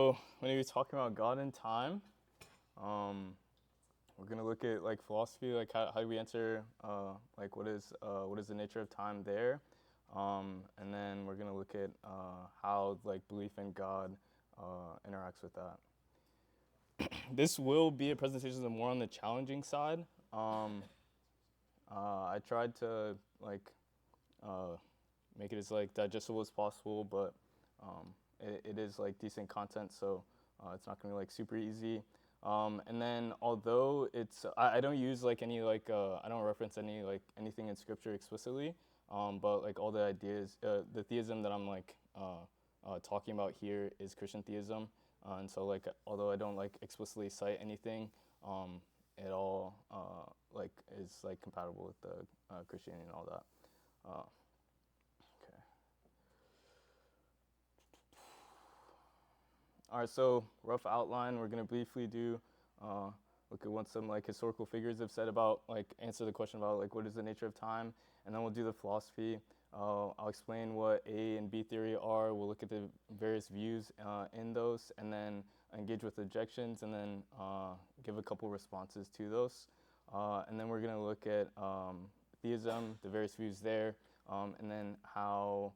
So when you're talking about God and time, we're gonna look at like philosophy, like how do we answer like what is the nature of time there, and then we're gonna look at how like belief in God interacts with that. This will be a presentation that's more on the challenging side. I tried to like uh, make it as like digestible as possible, but it is like decent content, so it's not gonna be like super easy. And then although I don't use like any I don't reference any like anything in scripture explicitly, but like all the ideas, the theism that I'm talking about here is Christian theism, and so like although I don't like explicitly cite anything, it all like is like compatible with the Christianity and all that. Uh, okay. All right, so rough outline. We're gonna briefly do look at what some like historical figures have said about like answer the question about like what is the nature of time, and then we'll do the philosophy. I'll explain what A and B theory are. We'll look at the various views in those, and then engage with objections, and then give a couple responses to those. And then we're gonna look at theism, the various views there, and then how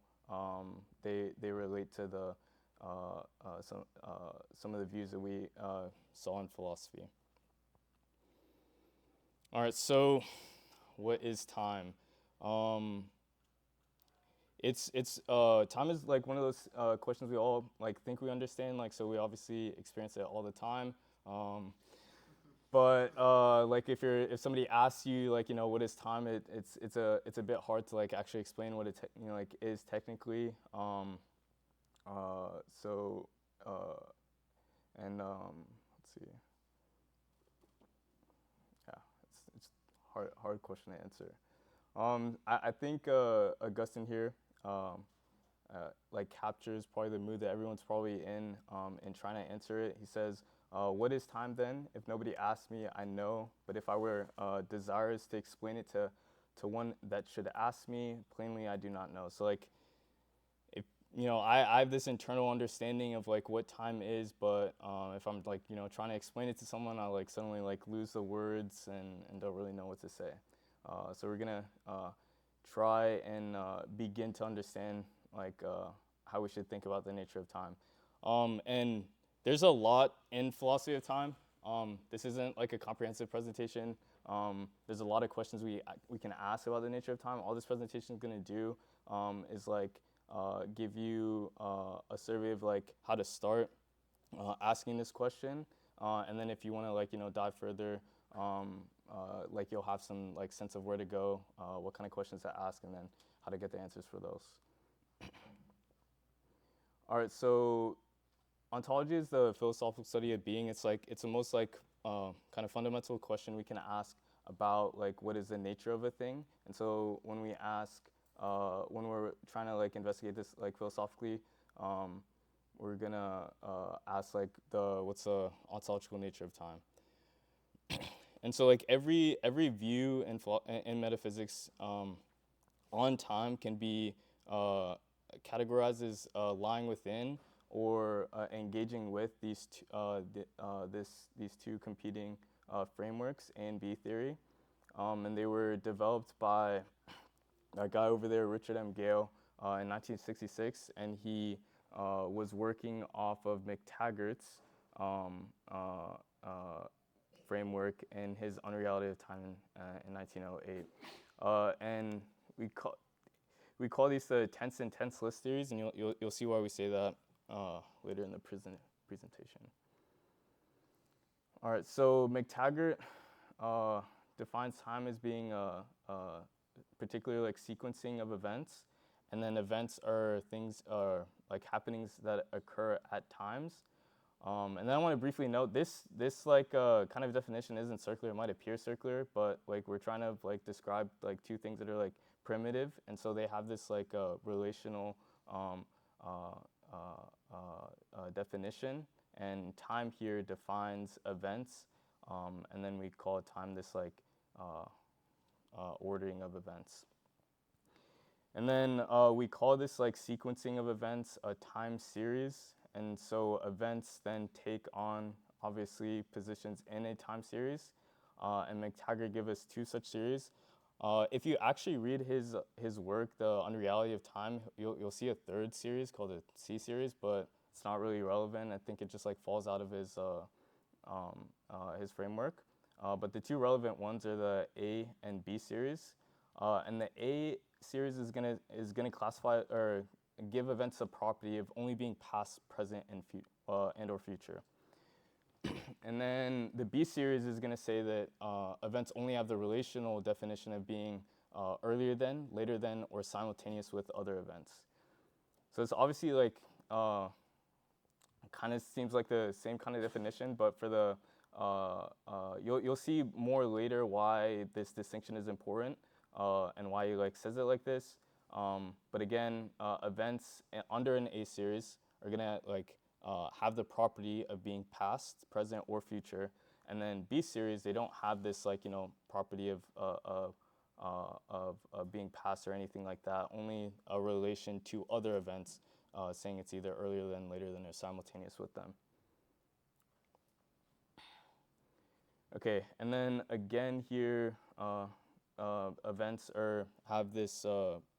they relate to the some of the views that we saw in philosophy. All right, so what is time? Um, it's time is like one of those questions we all like think we understand. Like so, we obviously experience it all the time. Um, but like if somebody asks you like what is time, it's a bit hard to like actually explain what it like is technically. So uh, and let's see. Yeah, it's hard question to answer. I think Augustine here like captures probably the mood that everyone's probably in trying to answer it. He says, "What is time then? If nobody asks me, I know. But if I were desirous to explain it to one that should ask me, plainly I do not know." So like if I have this internal understanding of like what time is, but if I'm like trying to explain it to someone, I like suddenly like lose the words and don't really know what to say. So we're gonna try and begin to understand like how we should think about the nature of time. And there's a lot in philosophy of time. This isn't like a comprehensive presentation. There's a lot of questions we can ask about the nature of time. All this presentation is going to do is like give you a survey of like how to start asking this question, and then if you want to like dive further, like you'll have some like sense of where to go, what kind of questions to ask, and then how to get the answers for those. All right, so ontology is the philosophical study of being. It's the most like kind of fundamental question we can ask about like what is the nature of a thing. And so when we ask, when we're trying to like investigate this like philosophically, we're gonna ask like what's the ontological nature of time. And so like every view in metaphysics on time can be categorized as lying within or engaging with these two competing frameworks, A and B theory, and they were developed by a guy over there, Richard M. Gale, in 1966, and he was working off of McTaggart's um, framework in his Unreality of Time in 1908, and we call we call these the tense and tenseless theories, and you'll see why we say that later in the presentation. All right, so McTaggart defines time as being particularly like sequencing of events, and then events are things like happenings that occur at times. And then I want to briefly note this like kind of definition isn't circular. It might appear circular, but like we're trying to like describe like two things that are like primitive, and so they have this like relational uh, definition. And time here defines events, and then we call time this like uh, ordering of events. And then we call this like sequencing of events a time series. and so events then take on obviously positions in a time series, and McTaggart give us two such series. If you actually read his work, The Unreality of Time, you'll see a third series called the C series, but it's not really relevant. I think it just like falls out of his framework. But the two relevant ones are the A and B series, and the A series is gonna classify or give events a property of only being past, present, and or future. And then the B series is going to say that events only have the relational definition of being earlier than, later than, or simultaneous with other events. So it's obviously like kind of seems like the same kind of definition, but for the you'll see more later why this distinction is important and why he like says it like this. But again, events under an A series are gonna like have the property of being past, present, or future, and then B series they don't have this like property of being past or anything like that. Only a relation to other events, saying it's either earlier than, later than, or simultaneous with them. Okay, and then again here, events have this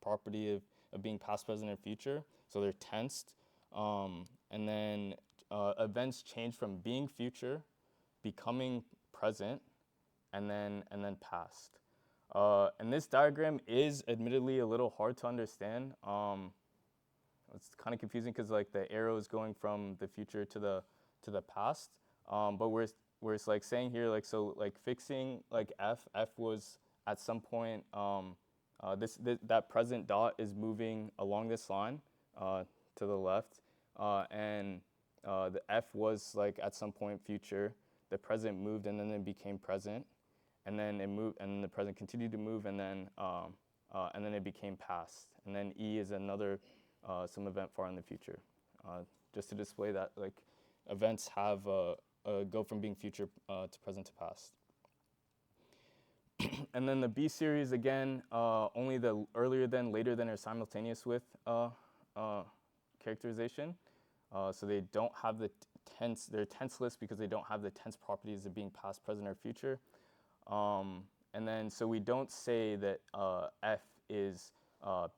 property of being past, present, and future, so they're tensed. And then events change from being future, becoming present, and then past. And this diagram is admittedly a little hard to understand. It's kind of confusing because like the arrow is going from the future to the past. But where it's like saying here, like so like fixing like F was at some point that present dot is moving along this line to the left. And the F was like at some point future, the present moved and then it became present, and then it moved and then the present continued to move and then it became past, and then E is another some event far in the future, just to display that like events have go from being future to present to past. And then the B series again, only the earlier than, later than, or simultaneous with characterization. So they don't have the tense, they're tenseless because they don't have the tense properties of being past, present, or future. And then so we don't say that F is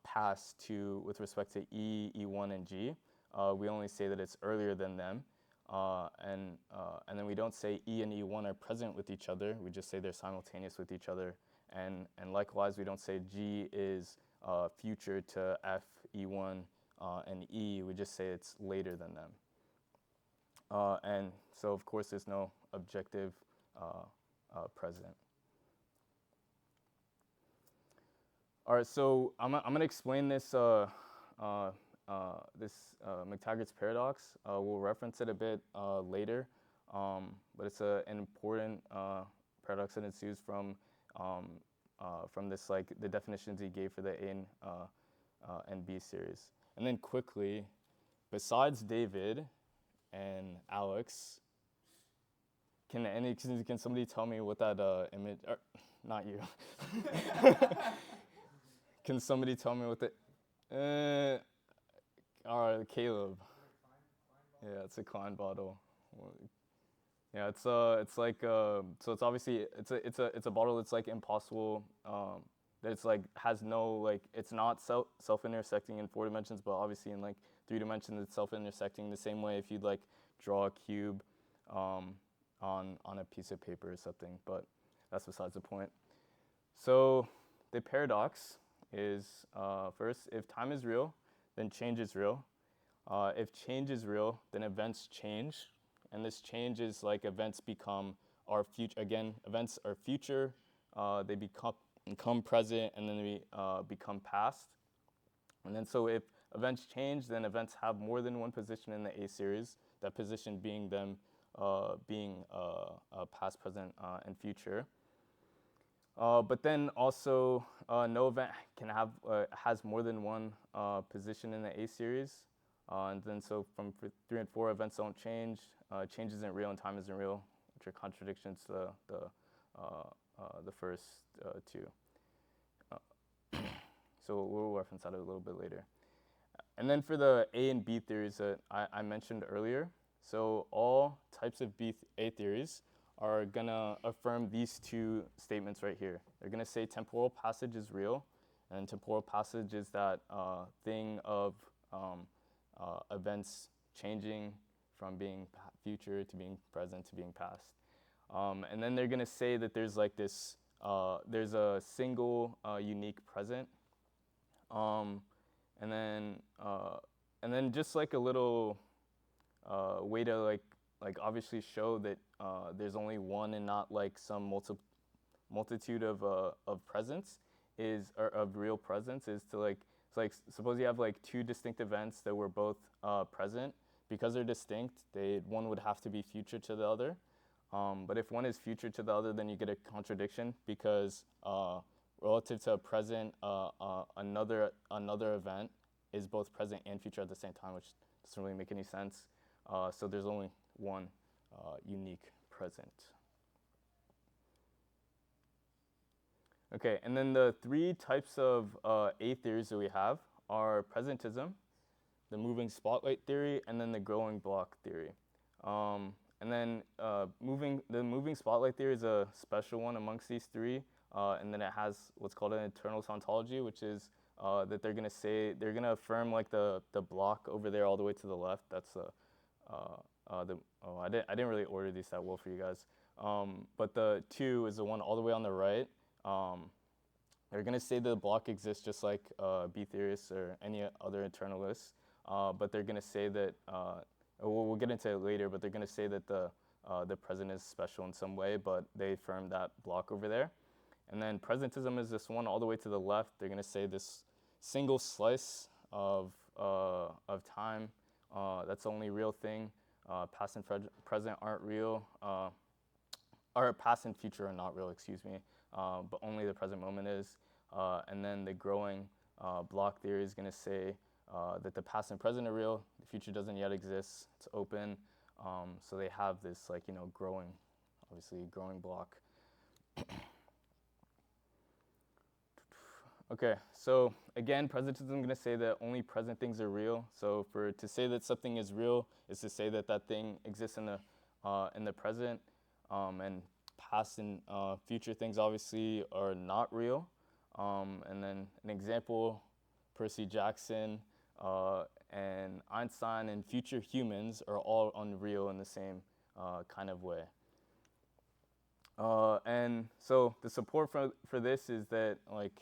past to with respect to E, E1, and G. We only say that it's earlier than them. And then we don't say E and E1 are present with each other. We just say they're simultaneous with each other. And likewise, we don't say G is future to F, E1, and E. We just say it's later than them. And so, of course, there's no objective present. All right, so I'm going to explain this McTaggart's paradox. We'll reference it a bit later, but it's an important paradox that ensues from this, like the definitions he gave for the A and B series. And then quickly, besides David and Alex, can somebody tell me what that image? Or, not you. Can somebody tell me what the? All right, Caleb. Yeah, it's a Klein bottle. Yeah, it's like so it's obviously it's a bottle that's like impossible. That it's like has no like it's not self-intersecting in 4 dimensions, but obviously in like 3 dimensions it's self-intersecting the same way if you'd like draw a cube on a piece of paper or something. But that's besides the point. So the paradox is first, if time is real, then change is real. If change is real, then events change, and this change is like events become our future. Again, events are future. They become present, and then they become past. And then so if events change, then events have more than one position in the A series. That position being them being past, present, and future. But then also, no event can have has more than one position in the A series, and then so from 3 and 4, events don't change. Change isn't real and time isn't real, which are contradictions to the first two. So we'll reference that a little bit later. And then for the A and B theories that I mentioned earlier, so all types of A theories are gonna affirm these two statements right here. They're gonna say temporal passage is real, and temporal passage is that thing of events changing from being future to being present to being past. And then they're gonna say that there's like this, there's a single unique present. Um, and then just like a little way to like obviously show that there's only one and not like some multitude of presence is, or of real presence, is to like, it's like suppose you have like two distinct events that were both present. Because they're distinct, one would have to be future to the other. But if one is future to the other, then you get a contradiction because relative to a present, another event is both present and future at the same time, which doesn't really make any sense. So there's only one unique present. Okay, and then the three types of A theories that we have are presentism, the moving spotlight theory, and then the growing block theory. And then the moving spotlight theory is a special one amongst these three, and then it has what's called an internal tautology, which is that they're gonna affirm like the block over there all the way to the left. That's I didn't really order these that well for you guys. But the 2 is the one all the way on the right. They're gonna say that the block exists just like B theorists or any other internalists. But they're going to say that, we'll get into it later, but they're going to say that the present is special in some way, but they affirm that block over there. And then presentism is this one all the way to the left. They're going to say this single slice of time, that's the only real thing. Past and present aren't real, or past and future are not real, excuse me, but only the present moment is. And then the growing block theory is going to say that the past and present are real, the future doesn't yet exist, it's open. So they have this like, growing block. Okay, so again, presentism is going to say that only present things are real. So to say that something is real is to say that that thing exists in the present, and past and future things obviously are not real. And then an example, Percy Jackson, and Einstein and future humans are all unreal in the same kind of way. And so the support for this is that like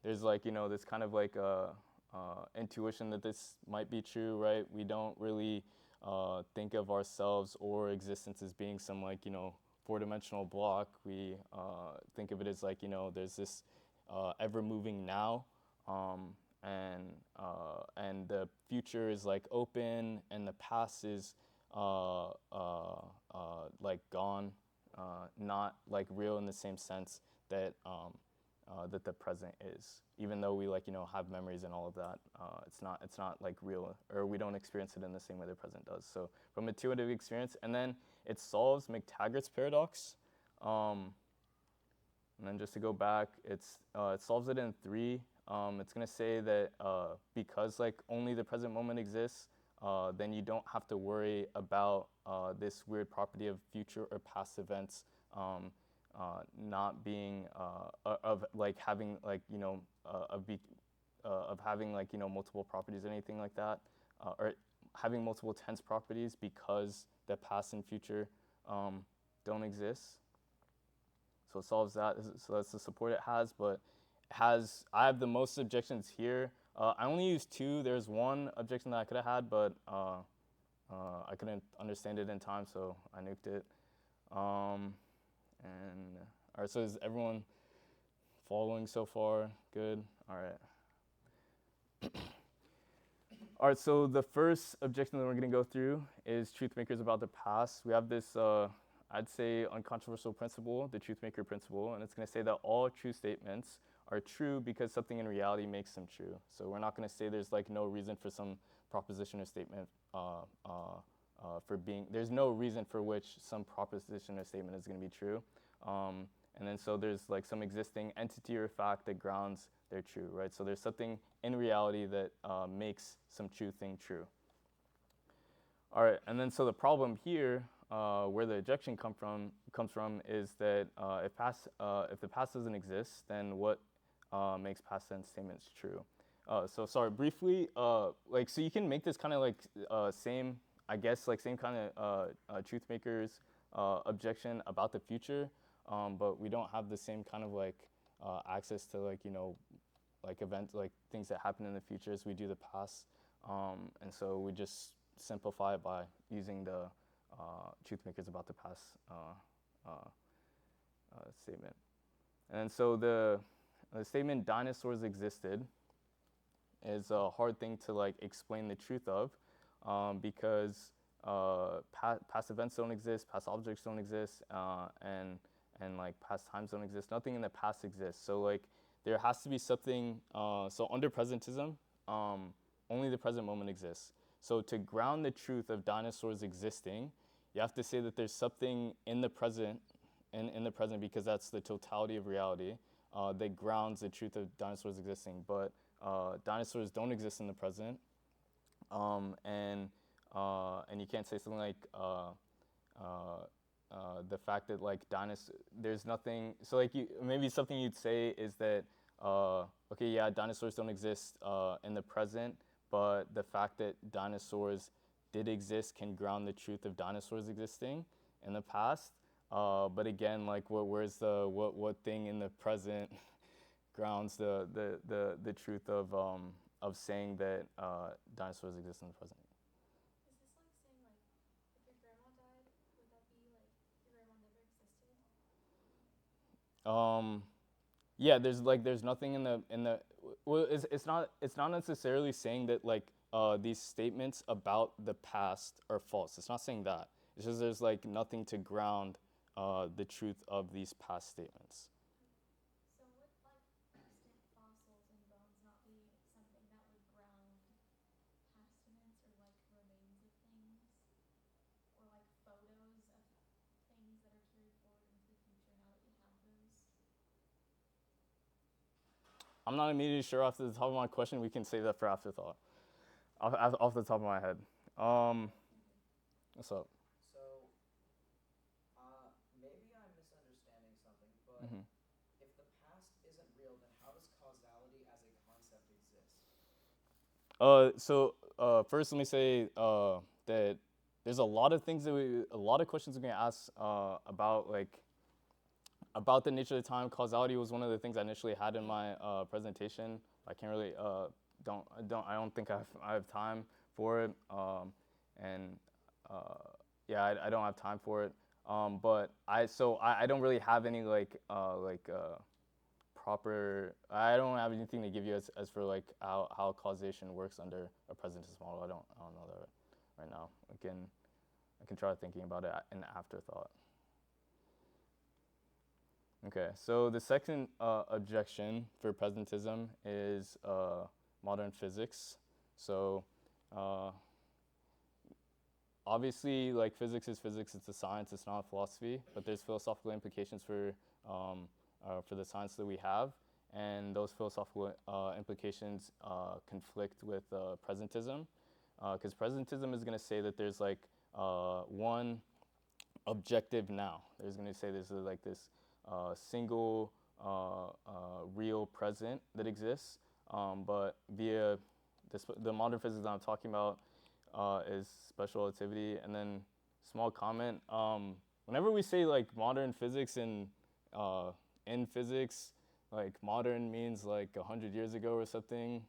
there's like this kind of like intuition that this might be true, right? We don't really think of ourselves or existence as being some like 4-dimensional block. We think of it as like there's this ever moving now. And the future is like open, and the past is like gone, not like real in the same sense that that the present is. Even though we like have memories and all of that, it's not like real, or we don't experience it in the same way the present does. So from intuitive experience, and then it solves McTaggart's paradox. And then just to go back, it solves it in 3. It's going to say that because like only the present moment exists, then you don't have to worry about this weird property of future or past events not being of like having like of having like multiple properties or anything like that, or having multiple tense properties because the past and future don't exist. So it solves that. So that's the support it has, but I have the most objections here. I only used 2. There's one objection that I could have had, but I couldn't understand it in time, so I nuked it. And all right, so is everyone following so far? Good. All right. All right, so the first objection that we're going to go through is truth makers about the past. We have this, I'd say, uncontroversial principle, the truth maker principle, and it's going to say that all true statements are true because something in reality makes them true. So we're not going to say there's like no reason for some proposition or statement for being, there's no reason for which some proposition or statement is going to be true. And then so there's like some existing entity or fact that grounds their true, right? So there's something in reality that makes some true thing true. All right, and then so the problem here, where the objection comes from, is that if the past doesn't exist, then what makes past tense statements true? So sorry, briefly, like so you can make this kind of like same, I guess, like same kind of truth makers objection about the future, but we don't have the same kind of like access to like like events, like things that happen in the future as we do the past, and so we just simplify it by using the truth makers about the past statement. And so the statement dinosaurs existed is a hard thing to like explain the truth of, because past events don't exist, past objects don't exist, and like past times don't exist. Nothing in the past exists. So like there has to be something. So under presentism, only the present moment exists. So to ground the truth of dinosaurs existing, you have to say that there's something in the present, in the present, because that's the totality of reality, that grounds the truth of dinosaurs existing. But dinosaurs don't exist in the present, and you can't say something like the fact that like there's nothing. So like maybe something you'd say is that okay, yeah, dinosaurs don't exist in the present, but the fact that dinosaurs did exist can ground the truth of dinosaurs existing in the past. But again, like what thing in the present grounds the truth of saying that dinosaurs exist in the present? Is this like saying like if your grandma died, would that be like your grandma never existed? Yeah, there's nothing in the well, it's not necessarily saying that like these statements about the past are false. It's not saying that. It's just there's like nothing to ground the truth of these past statements. So would like extant fossils and bones not be something that would ground past events or like remains of things? Or like photos of things that are carried forward into the future now that you have those? I'm not immediately sure off the top of my question. We can save that for afterthought. Off the top of my head. Okay, thank you. What's up? So, maybe I'm misunderstanding something, but Hmm. if the past isn't real, then how does causality as a concept exist? First, let me say that there's a lot of things a lot of questions we're gonna ask about like about the nature of the time. Causality was one of the things I initially had in my presentation. I can't really I don't think I have time for it, and yeah, I don't have time for it. But I don't really have any proper. I don't have anything to give you as for like how causation works under a presentist model. I don't know that right now. I can try thinking about it in afterthought. Okay, so the second objection for presentism is modern physics. So uh, obviously, like physics is physics; it's a science, it's not a philosophy. But there's philosophical implications for the science that we have, and those philosophical implications conflict with presentism, because presentism is going to say that there's like one objective now. There's going to say there's like this single real present that exists, but via the modern physics that I'm talking about is special relativity. And then small comment, whenever we say like modern physics in physics, like modern means like 100 years ago or something,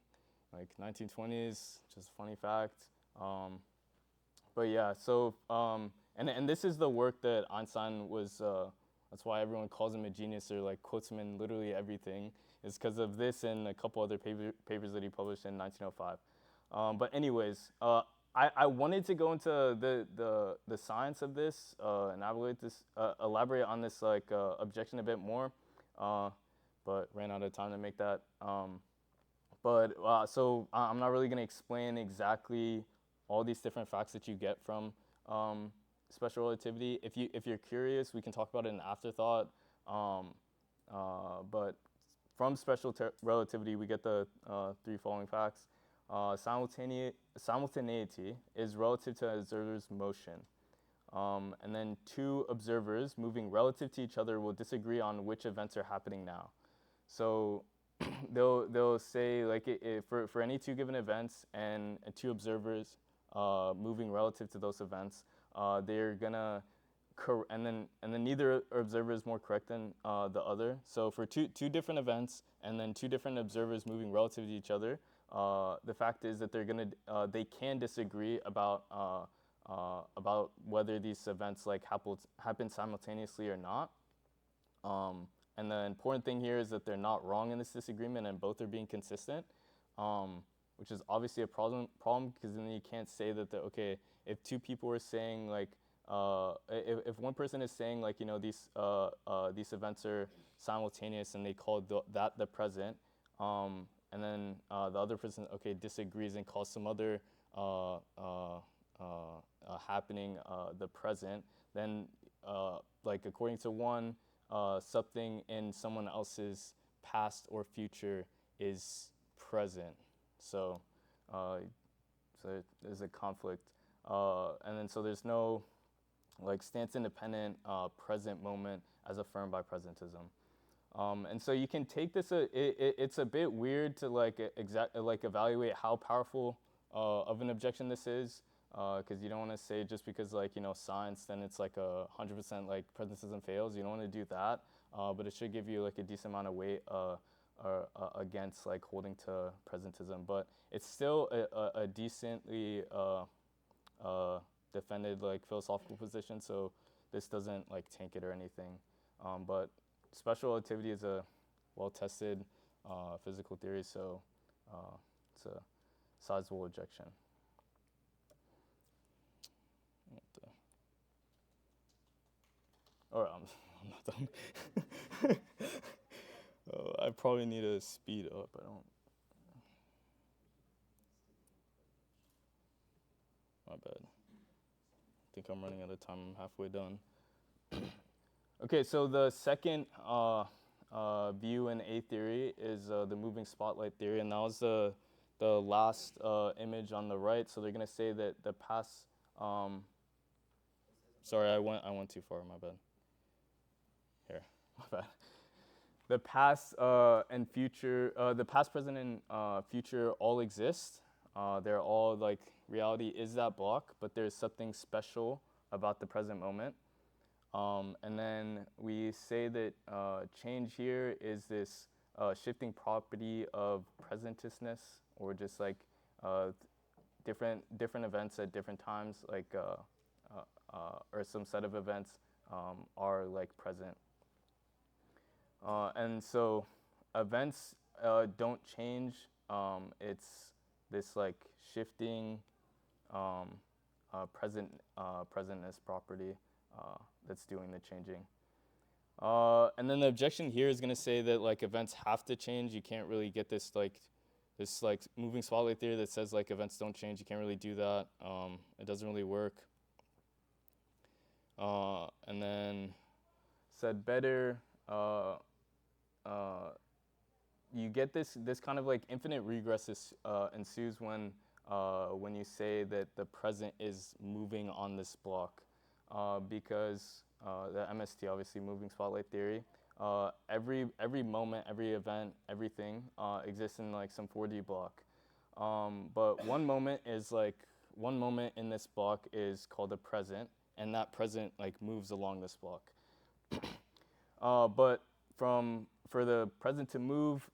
like 1920s, just a funny fact. Um, but yeah, so and this is the work that Einstein was. That's why everyone calls him a genius or like quotes him in literally everything. Is because of this and a couple other papers that he published in 1905. But anyways, I wanted to go into the science of this and elaborate on this like objection a bit more, uh, but ran out of time to make that. I'm not really going to explain exactly all these different facts that you get from special relativity. If you're curious, we can talk about it in afterthought. Um, but from special relativity, we get the three following facts. Simultaneity is relative to an observer's motion. And then two observers moving relative to each other will disagree on which events are happening now. So they'll say like for any two given events and two observers moving relative to those events, they're gonna and then neither observer is more correct than the other. So for two different events and then two different observers moving relative to each other, the fact is that they can disagree about whether these events like happen simultaneously or not. And the important thing here is that they're not wrong in this disagreement and both are being consistent, which is obviously a problem because then you can't say that okay, if two people are saying like if one person is saying like these events are simultaneous and they call that the present, and then the other person disagrees and calls some other happening the present, then like according to one, something in someone else's past or future is present. So there's a conflict, and then so there's no like stance independent present moment as affirmed by presentism. And so you can take this. It's a bit weird to like evaluate how powerful of an objection this is, because you don't want to say just because like science, then it's like 100% like presentism fails. You don't want to do that, but it should give you like a decent amount of weight against like holding to presentism. But it's still a decently defended like philosophical position. So this doesn't like tank it or anything. But special relativity is a well-tested physical theory, so it's a sizable objection. All right, I'm not done. I probably need to speed up. I don't. My bad. I think I'm running out of time. I'm halfway done. Okay, so the second view in A theory is the moving spotlight theory, and that was the last image on the right. So they're gonna say that the past. Sorry, I went too far. My bad. Here, my bad. The past and future, the past, present, and future all exist. They're all like reality is that block, but there's something special about the present moment. And then we say that change here is this shifting property of presentisness, or just like different events at different times, like or some set of events are like present. And so events don't change. It's this like shifting presentness property that's doing the changing. And then the objection here is going to say that like events have to change. You can't really get this like moving spotlight theory that says like events don't change. You can't really do that. It doesn't really work. And then said better. You get this kind of like infinite regress ensues when you say that the present is moving on this block, because the MST, obviously moving spotlight theory, every moment, every event, everything exists in like some 4D block, but one moment in this block is called a present, and that present like moves along this block. But for the present to move,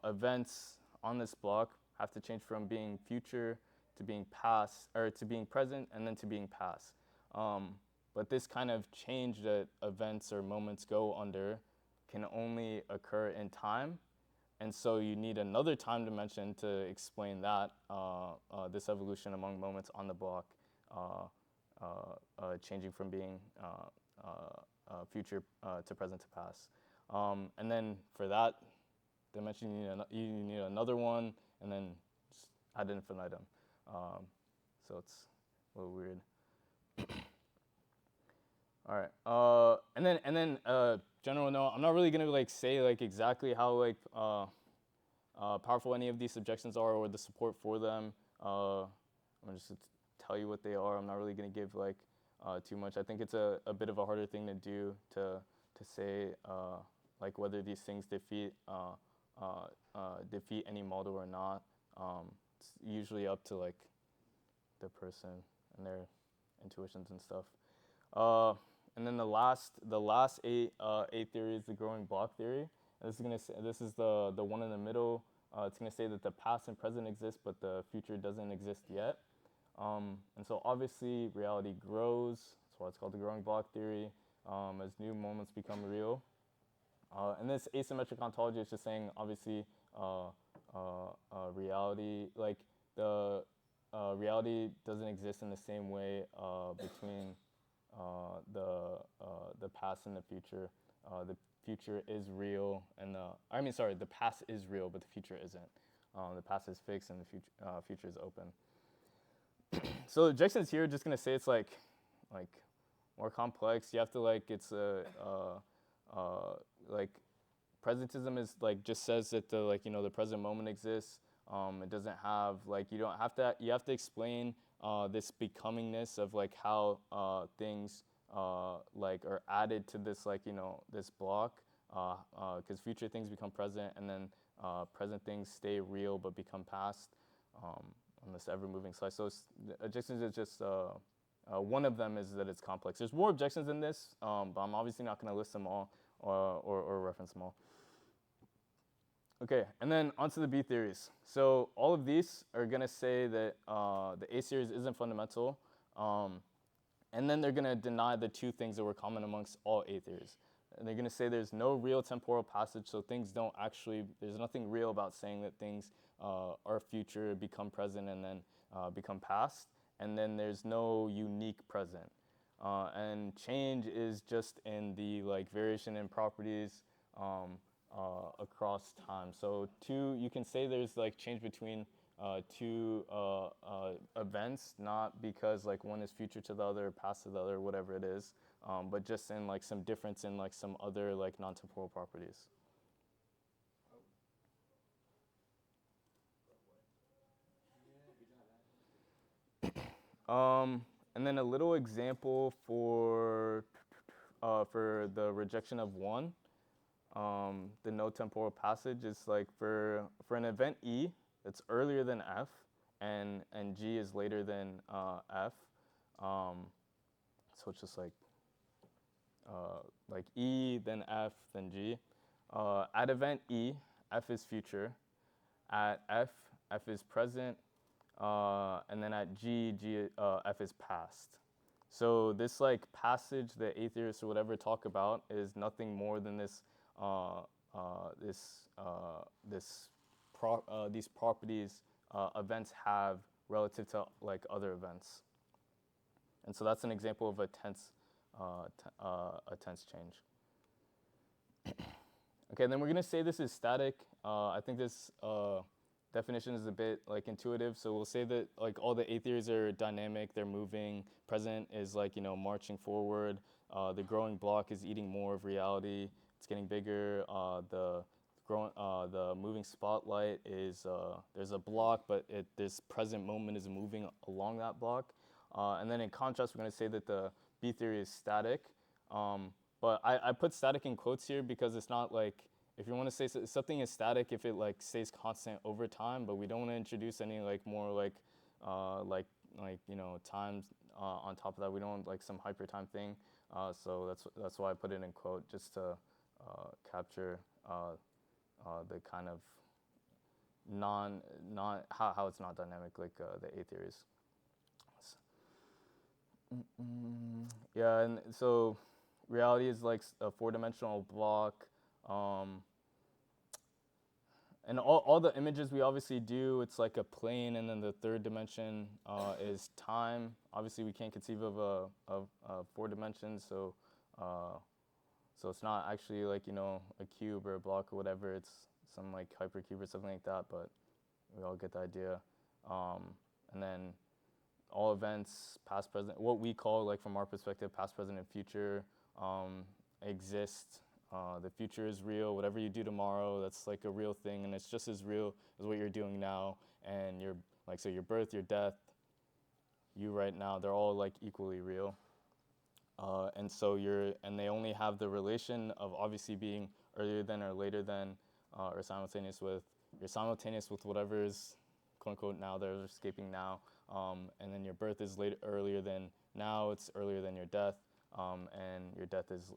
events on this block have to change from being future to being past, or to being present and then to being past. But this kind of change that events or moments go under can only occur in time, and so you need another time dimension to explain that this evolution among moments on the block changing from being future to present to past. And then for that dimension, you need another one, and then just ad infinitum. So it's a little weird. All right. General note. I'm not really gonna like say like exactly how like powerful any of these objections are or the support for them. I'm gonna just tell you what they are. I'm not really gonna give like too much. I think it's a bit of a harder thing to do to say like whether these things defeat any model or not. It's usually up to like the person and their intuitions and stuff. Uh, and then the last eight theory is the growing block theory. And this is the one in the middle. It's gonna say that the past and present exist, but the future doesn't exist yet. And so obviously reality grows. That's why it's called the growing block theory. As new moments become real. And this asymmetric ontology is just saying obviously reality like the reality doesn't exist in the same way between the past and the future. The future is real, and the past is real, but the future isn't. The past is fixed, and the future is open. So the objections here are just gonna say it's like more complex. You have to like like presentism is like just says that the present moment exists. It doesn't have like you have to explain this becomingness of like how things like are added to this this block because future things become present and then present things stay real but become past on this ever moving slice. So objections is just one of them is that it's complex. There's more objections in this, but I'm obviously not going to list them all or reference them all. Okay, and then onto the B theories. So all of these are going to say that the A series isn't fundamental, and then they're going to deny the two things that were common amongst all A theories. And they're going to say there's no real temporal passage, so things don't actually, there's nothing real about saying that things are future, become present, and then become past. And then there's no unique present. And change is just in the variation in properties across time. So you can say there's change between two events, not because one is future to the other, past to the other, whatever it is, but just in some difference in some other non-temporal properties. And then a little example for the rejection of one. The no temporal passage is for an event E that's earlier than F and G is later than F. So it's just E, then F, then G. At event E, F is future. At F, F is present. And then at G, F is past. So this passage that atheists or whatever talk about is nothing more than these properties events have relative to other events. And so that's an example of a tense change. Okay, then we're gonna say this is static. I think this definition is a bit intuitive. So we'll say that all the A theories are dynamic, they're moving. Present is marching forward. The growing block is eating more of reality. It's getting bigger. The moving spotlight is there's a block, but this present moment is moving along that block. And then in contrast, we're going to say that the B theory is static. But I put static in quotes here because it's not if you want to say something is static if it stays constant over time, but we don't want to introduce any more times on top of that. We don't want some hyper time thing. So that's why I put it in quote, just to capture the kind of how it's not dynamic the A theories. Yeah, and so reality is a four-dimensional block. And all the images we obviously do, it's like a plane, and then the third dimension is time. Obviously, we can't conceive of four dimensions, so it's not actually a cube or a block or whatever. It's some hypercube or something like that, but we all get the idea. And then all events, past, present, what we call, like from our perspective, past, present, and future, exist. The future is real. Whatever you do tomorrow, that's like a real thing, and it's just as real as what you're doing now. And your like so your birth, your death, you right now, they're all like equally real. And so and they only have the relation of obviously being earlier than or later than, or simultaneous with. You're simultaneous with whatever is quote unquote now they're escaping now, and then your birth is earlier than now. It's earlier than your death, and your death is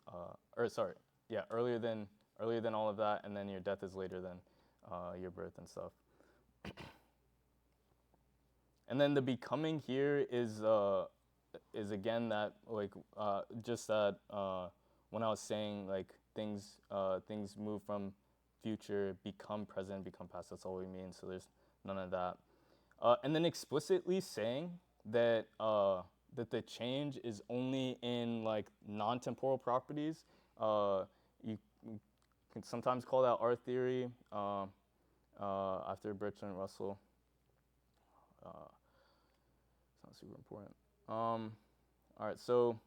earlier than all of that, and then your death is later than your birth and stuff. And then the becoming here is again that like just that when I was saying like things move from future, become present, become past. That's all we mean. So there's none of that. And then explicitly saying that that the change is only in like non-temporal properties. You can sometimes call that R theory after Bertrand Russell. It's not super important. All right, so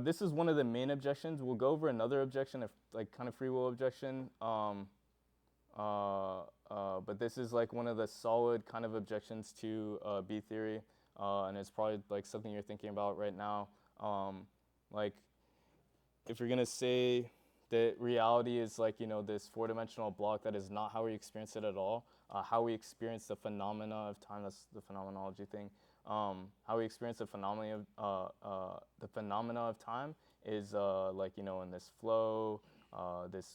this is one of the main objections. We'll go over another objection, if like kind of free will objection. But this is like one of the solid kind of objections to B theory, and it's probably like something you're thinking about right now. Like, if you're gonna say that reality is like this four-dimensional block that is not how we experience it at all, how we experience the phenomena of time. That's the phenomenology thing. How we experience the phenomena of time is like in this flow.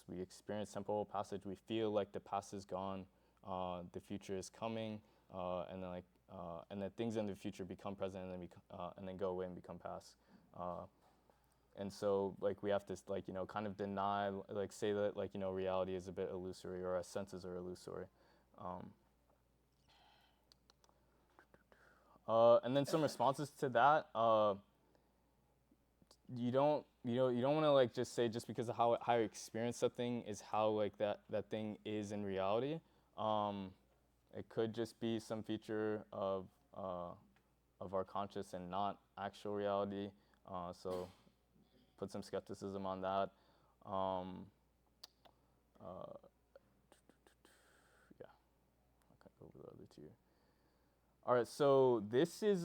We experience temporal passage. We feel like the past is gone, the future is coming, and then things in the future become present and then go away and become past. And so like we have to like kind of deny, like say that like reality is a bit illusory, or our senses are illusory. And then some responses to that. You don't want to like just say just because of how you experience something is how like that thing is in reality. It could just be some feature of our conscious and not actual reality. So put some skepticism on that. Yeah, I'll kind of go over the other two. All right, so this is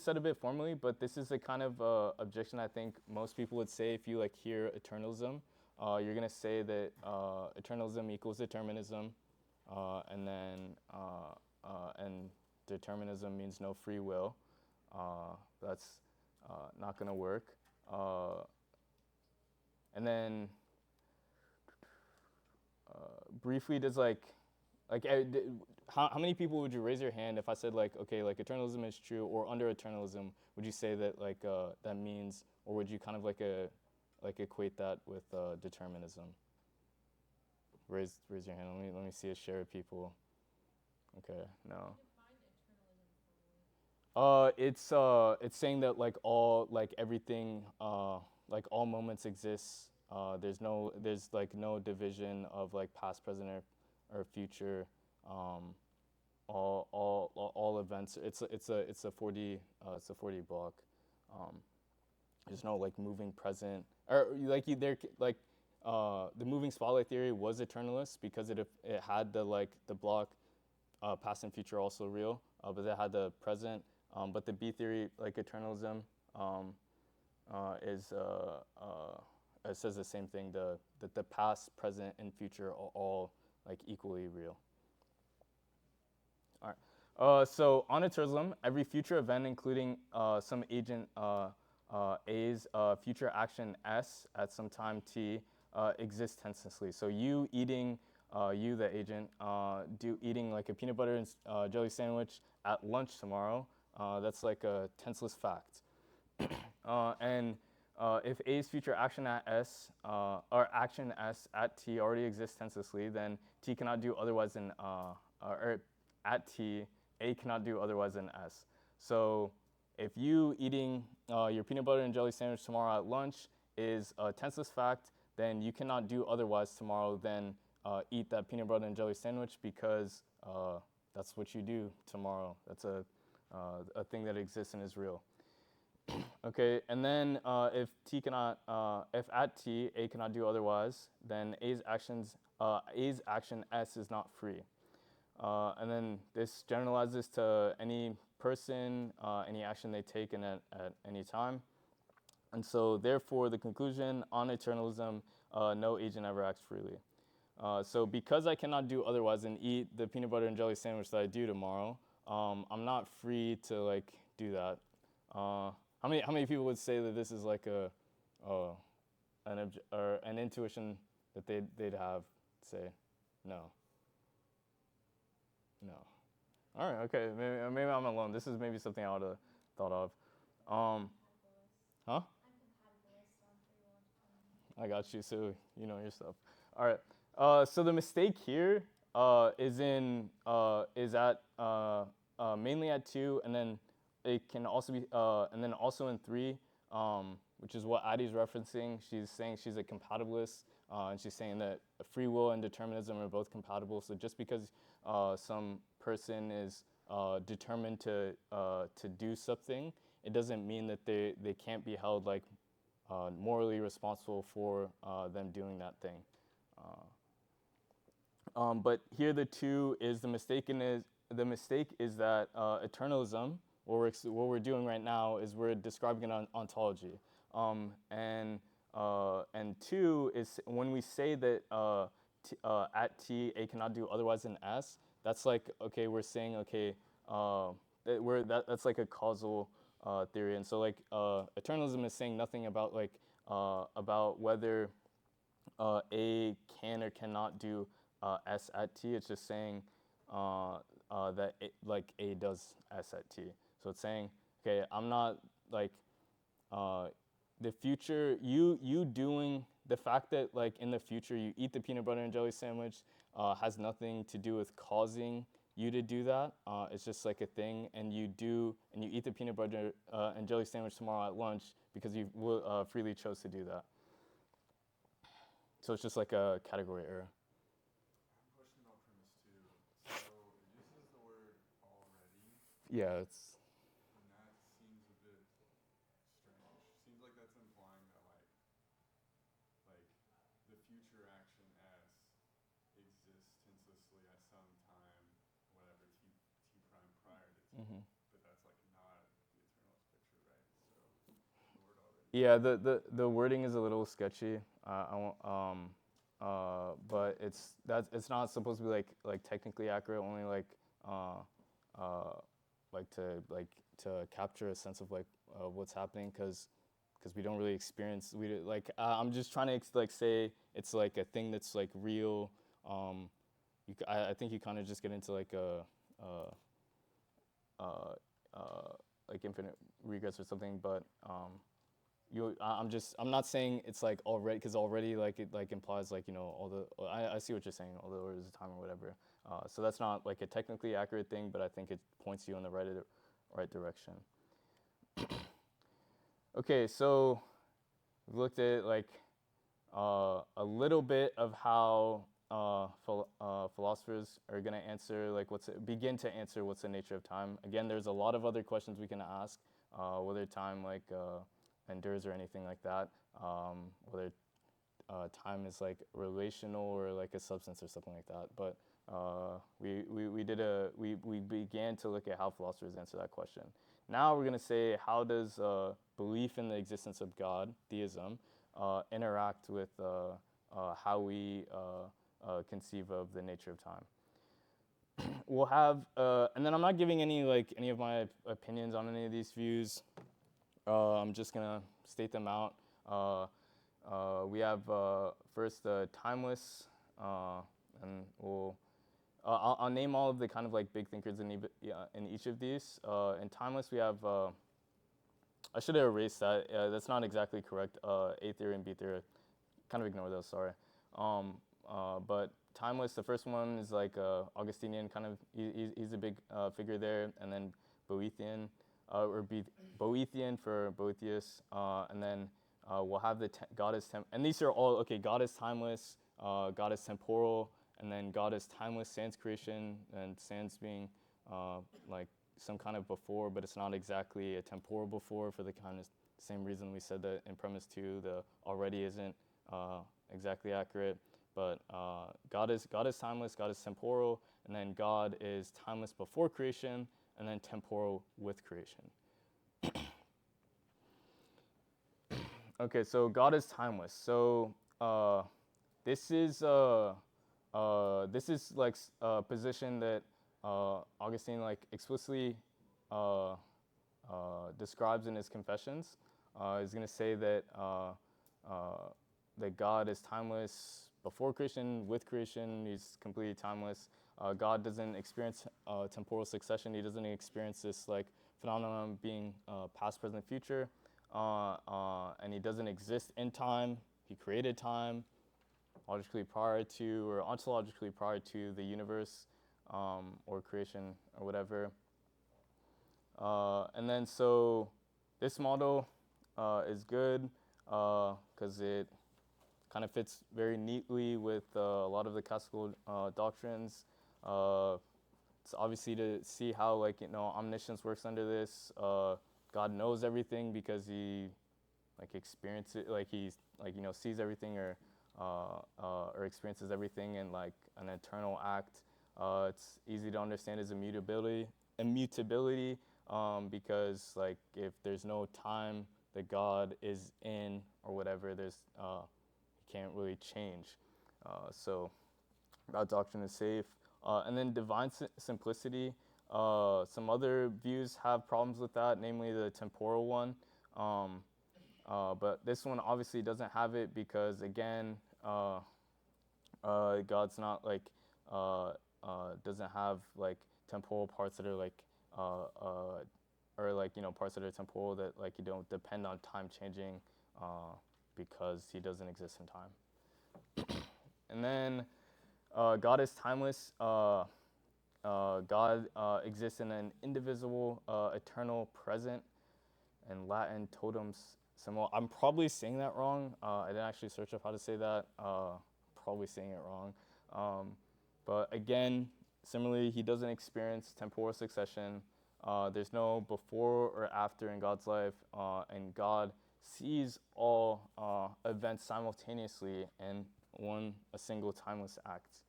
said a bit formally, but this is a kind of objection I think most people would say if you like hear eternalism. You're gonna say that eternalism equals determinism, and then and determinism means no free will. That's not gonna work. And then briefly, does how many people would you raise your hand if I said like, okay, like eternalism is true, or under eternalism, would you say that like that means, or would you kind of like equate that with determinism? Raise your hand. Let me see a share of people. Okay, no. It's saying that like all like everything like all moments exist. There's like no division of like past, present, or future. All events. It's a 4D it's a 4D block. There's no like moving present, or like the moving spotlight theory was eternalist because it had the block past and future also real, but it had the present. But the B theory, like eternalism, it says the same thing. That the past, present, and future are all like equally real. All right. So on eternalism, every future event, including some agent A's future action S at some time T, exists tenselessly. So you eating, you the agent, eating like a peanut butter and jelly sandwich at lunch tomorrow, that's like a tenseless fact. And if A's future action at S, or action S at T already exists tenselessly, then T cannot do otherwise than, or at T, A cannot do otherwise than S. So if you eating your peanut butter and jelly sandwich tomorrow at lunch is a tenseless fact, then you cannot do otherwise tomorrow than eat that peanut butter and jelly sandwich because that's what you do tomorrow. That's a thing that exists and is real. Okay, and then if at t a cannot do otherwise, then A's action S is not free. And then this generalizes to any person, any action they take at any time. And so therefore the conclusion on eternalism, no agent ever acts freely. So because I cannot do otherwise and eat the peanut butter and jelly sandwich that I do tomorrow, I'm not free to like do that. How many people would say that this is like an intuition that they'd have? Say, no. All right, okay. Maybe I'm alone. This is maybe something I would have thought of. Huh? I'm compatibilist on free will and determinism. I got you. So you know your stuff. All right. So the mistake here is at mainly at 2, and then it can also be and then also in 3, which is what Addie's referencing. She's saying she's a compatibilist, and she's saying that free will and determinism are both compatible. So just because some person is determined to do something, it doesn't mean that they can't be held like morally responsible for them doing that thing. But here the 2 is the mistake is that eternalism, what we're doing right now is we're describing an ontology. And 2 is when we say that at t a cannot do otherwise than s. That's like, okay, we're saying, okay, that's like a causal theory. And so like eternalism is saying nothing about like about whether a can or cannot do s at t. It's just saying that like a does s at t. So it's saying, okay, I'm not like the future, you doing the fact that like in the future you eat the peanut butter and jelly sandwich has nothing to do with causing you to do that. It's just like a thing, and you eat the peanut butter and jelly sandwich tomorrow at lunch because you freely chose to do that. So it's just like a category error. I have a question about premise 2. So it uses the word already, Yeah, it's and that seems a bit strange. Seems like that's implying that like the future action S exists tenselessly at some time, whatever t prime prior to t. mm-hmm. But that's like not the eternalist picture, right? So the word already. Yeah, the wording is a little sketchy. But it's not supposed to be like technically accurate. Only to capture a sense of like what's happening, because we don't really experience. I'm just trying to like say it's like a thing that's like real. I think you kind of just get into like like infinite regrets or something, but I'm not saying it's like already, because already like it like implies like, you know, all the I see what you're saying, all the orders of time or whatever. So that's not like a technically accurate thing, but I think it points you in the right direction. Okay, so we've looked at like a little bit of how philosophers are going to begin to answer what's the nature of time. Again, there's a lot of other questions we can ask, whether time like endures or anything like that, whether time is like relational or like a substance or something like that. But we began to look at how philosophers answer that question. Now we're going to say, how does belief in the existence of God, theism, interact with how we conceive of the nature of time? We'll have, and then I'm not giving any of my opinions on any of these views. I'm just gonna state them out. We have first timeless, and I'll name all of the kind of like big thinkers in each of these. In timeless, we have. I should have erased that. That's not exactly correct. A theory and B theory. Kind of ignore those. Sorry. But timeless, the first one is like Augustinian. Kind of, he's a big figure there, and then Boethian. Boethian for Boethius, and then we'll have God is and these are all okay. God is timeless, God is temporal, and then God is timeless, sans creation, and sans being like some kind of before, but it's not exactly a temporal before for the kind of same reason we said that in premise 2, the already isn't exactly accurate. But God is timeless, God is temporal, and then God is timeless before creation, and then temporal with creation. Okay, so God is timeless. So this is like a position that Augustine like explicitly describes in his Confessions. He's going to say that that God is timeless before creation, with creation. He's completely timeless. God doesn't experience temporal succession. He doesn't experience this like phenomenon being past, present, future. And he doesn't exist in time. He created time logically prior to, or ontologically prior to the universe or creation or whatever. And then so this model is good because it kind of fits very neatly with a lot of the classical doctrines. It's obviously to see how like omniscience works under this. God knows everything because he like experiences it, like he's like sees everything or experiences everything in like an eternal act. It's easy to understand his immutability because like if there's no time that God is in or whatever, there's he can't really change. So that doctrine is safe. And then divine simplicity. Some other views have problems with that, namely the temporal one. But this one obviously doesn't have it because, again, God's not like, doesn't have like temporal parts that are like, or like, parts that are temporal that like you don't depend on time changing because he doesn't exist in time. And then God is timeless. God exists in an indivisible, eternal present, and Latin totem symbol. I'm probably saying that wrong. I didn't actually search up how to say that. Probably saying it wrong. But again, similarly, he doesn't experience temporal succession. There's no before or after in God's life, and God sees all events simultaneously in a single timeless act.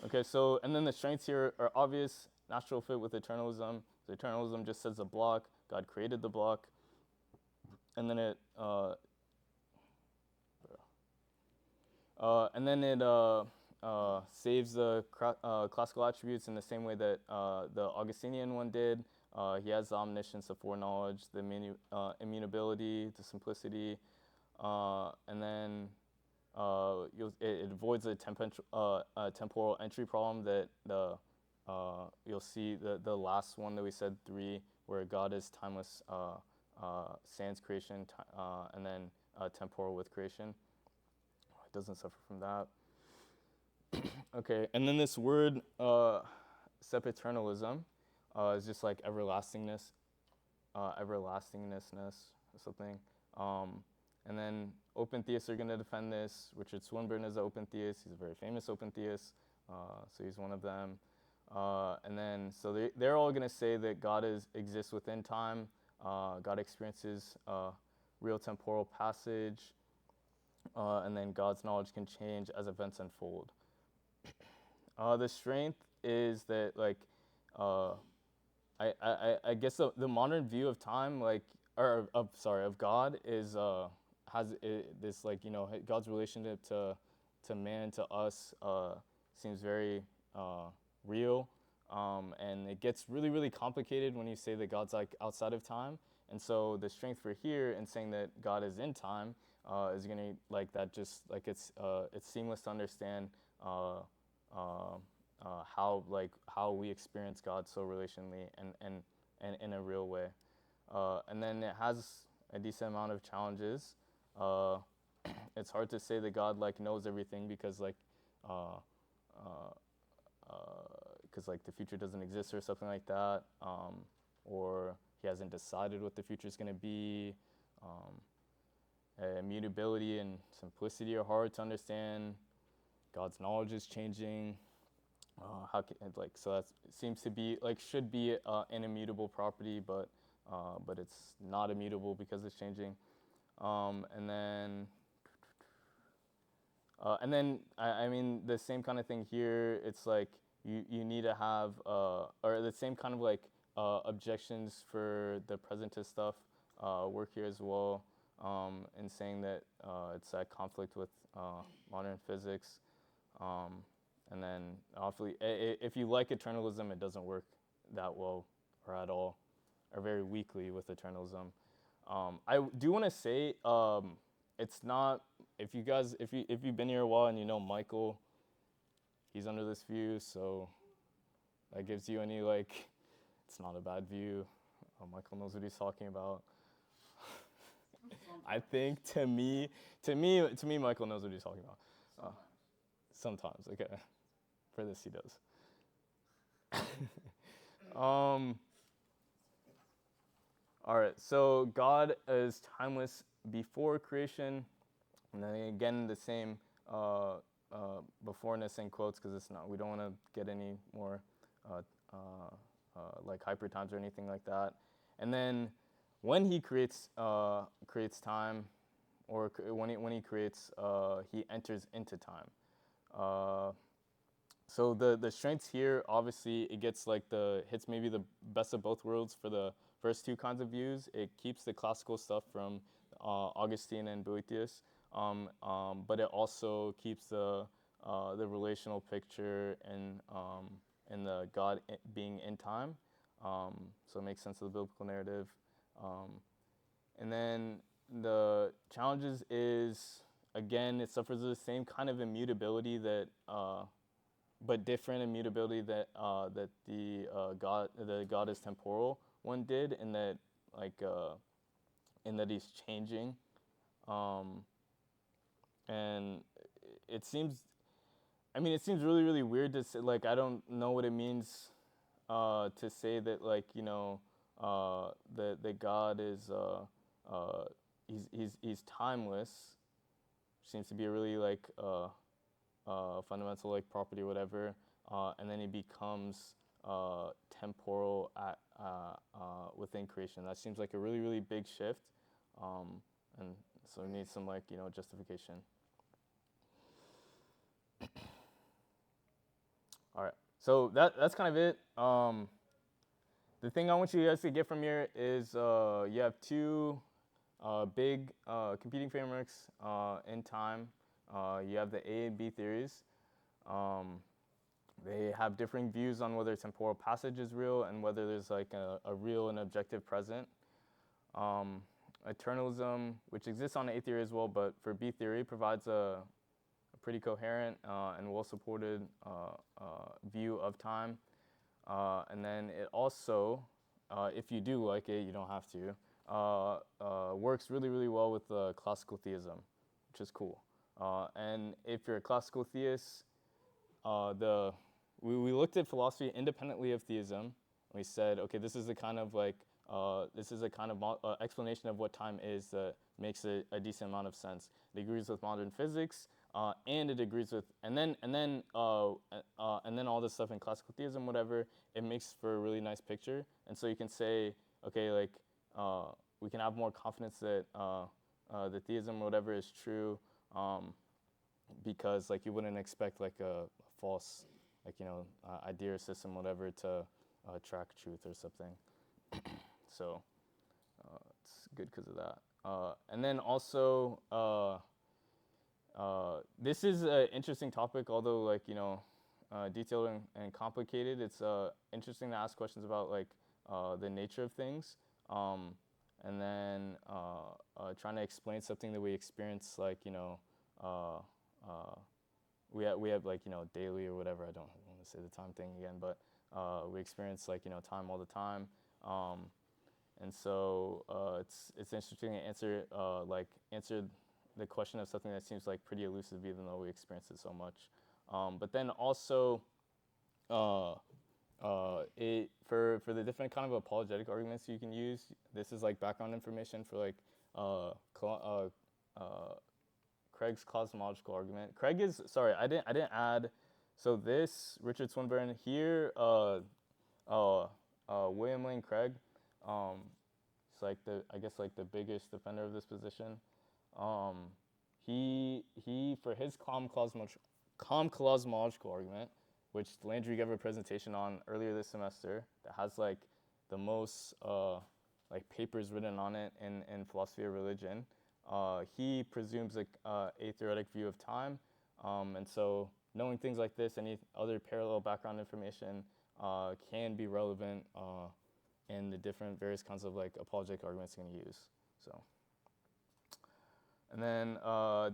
Okay, so, and then the strengths here are obvious: natural fit with eternalism. So eternalism just says a block. God created the block. And then it saves the classical attributes in the same way that the Augustinian one did. He has the omniscience, the foreknowledge, the immutability, the simplicity, and then it avoids a temporal entry problem that you'll see the last one that we said 3, where God is timeless, sans creation, and then temporal with creation. It doesn't suffer from that. Okay, and then this word sepaternalism is just like everlastingness or something. And then open theists are going to defend this. Richard Swinburne is an open theist. He's a very famous open theist, so he's one of them. And then so they're all going to say that God exists within time. God experiences real temporal passage, and then God's knowledge can change as events unfold. The strength is that like I guess the modern view of time of God is has this like God's relationship to man, to us, seems very real, and it gets really, really complicated when you say that God's like outside of time. And so the strength for here in saying that God is in time is going to like that, just like it's seamless to understand how we experience God so relationally and in a real way. And then it has a decent amount of challenges. It's hard to say that God like knows everything because like the future doesn't exist or something like that, or he hasn't decided what the future is going to be. Immutability and simplicity are hard to understand. God's knowledge is changing. How can like so that seems to be like should be an immutable property, but it's not immutable because it's changing. And then I mean the same kind of thing here. It's like you need to have or the same kind of like objections for the presentist stuff work here as well. In saying that it's at conflict with modern physics. And then obviously, if you like eternalism, it doesn't work that well or at all, or very weakly with eternalism. I do want to say it's not if you guys if you've been here a while and you know Michael, he's under this view, so that gives you any like it's not a bad view. Michael knows what he's talking about. I think to me, Michael knows what he's talking about. Sometimes, okay. For this, he does. All right. So God is timeless before creation, and then again the same beforeness in quotes because it's not. We don't want to get any more like hyper times or anything like that. And then when he creates time, or when he creates, he enters into time. So the strengths here, obviously, it gets like hits maybe the best of both worlds for the first two kinds of views. It keeps the classical stuff from Augustine and Boethius, but it also keeps the relational picture and the God being in time. So it makes sense of the biblical narrative. And then the challenges is, again, it suffers the same kind of immutability that but different immutability that the God is temporal one did, in that he's changing, and it seems really really weird to say, like I don't know what it means to say that that God is he's timeless. Seems to be a really fundamental property or whatever, and then he becomes temporal within creation. That seems like a really really big shift, and so we need some justification. All right, so that's kind of it. The thing I want you guys to get from here is you have two big competing frameworks in time. You have the A and B theories. They have differing views on whether temporal passage is real and whether there's a real and objective present. Eternalism, which exists on A theory as well, but for B theory, provides a pretty coherent and well-supported view of time. And then it also, if you do like it, you don't have to, works really, really well with classical theism, which is cool. And if you're a classical theist, we looked at philosophy independently of theism. And we said, okay, this is a kind of explanation of what time is that makes a decent amount of sense. It agrees with modern physics, and it agrees with, and then all this stuff in classical theism, whatever. It makes for a really nice picture, and so you can say, okay, we can have more confidence that the theism or whatever is true, because you wouldn't expect a false idea or system whatever to track truth or something. So it's good because of that. And then also this is an interesting topic, although detailed and complicated. It's interesting to ask questions about the nature of things, and then trying to explain something that we experience, we have daily or whatever. I don't want to say the time thing again, but we experience time all the time, and so it's interesting to answer the question of something that seems pretty elusive, even though we experience it so much. But then also, for the different kind of apologetic arguments you can use, this is background information for Craig's cosmological argument. Craig is sorry, I didn't add. So this Richard Swinburne here, William Lane Craig, um, it's like the biggest defender of this position. Um, he for his calm cosmological argument, which Landry gave a presentation on earlier this semester, that has like the most like papers written on it in philosophy of religion. He presumes a theoretic view of time, and so knowing things like this, any other parallel background information can be relevant in the different various kinds of like apologetic arguments you're going to use. So, and then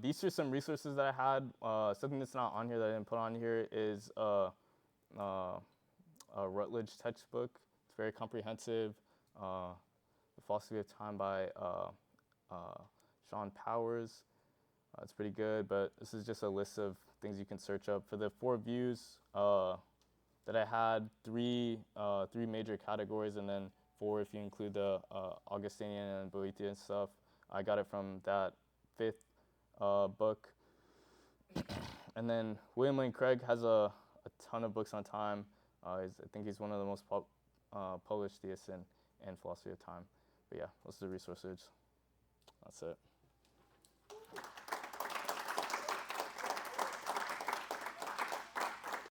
these are some resources that I had. Something that's not on here that I didn't put on here is a Rutledge textbook. It's very comprehensive. The Philosophy of Time by Sean Powers. It's pretty good, but this is just a list of things you can search up. For the 4 views that I had, three major categories, and then 4 if you include the Augustinian and Boethian stuff. I got it from that 5th book. And then William Lane Craig has a ton of books on time. I think he's one of the most published theists in philosophy of time. But yeah, those are the resources. That's it.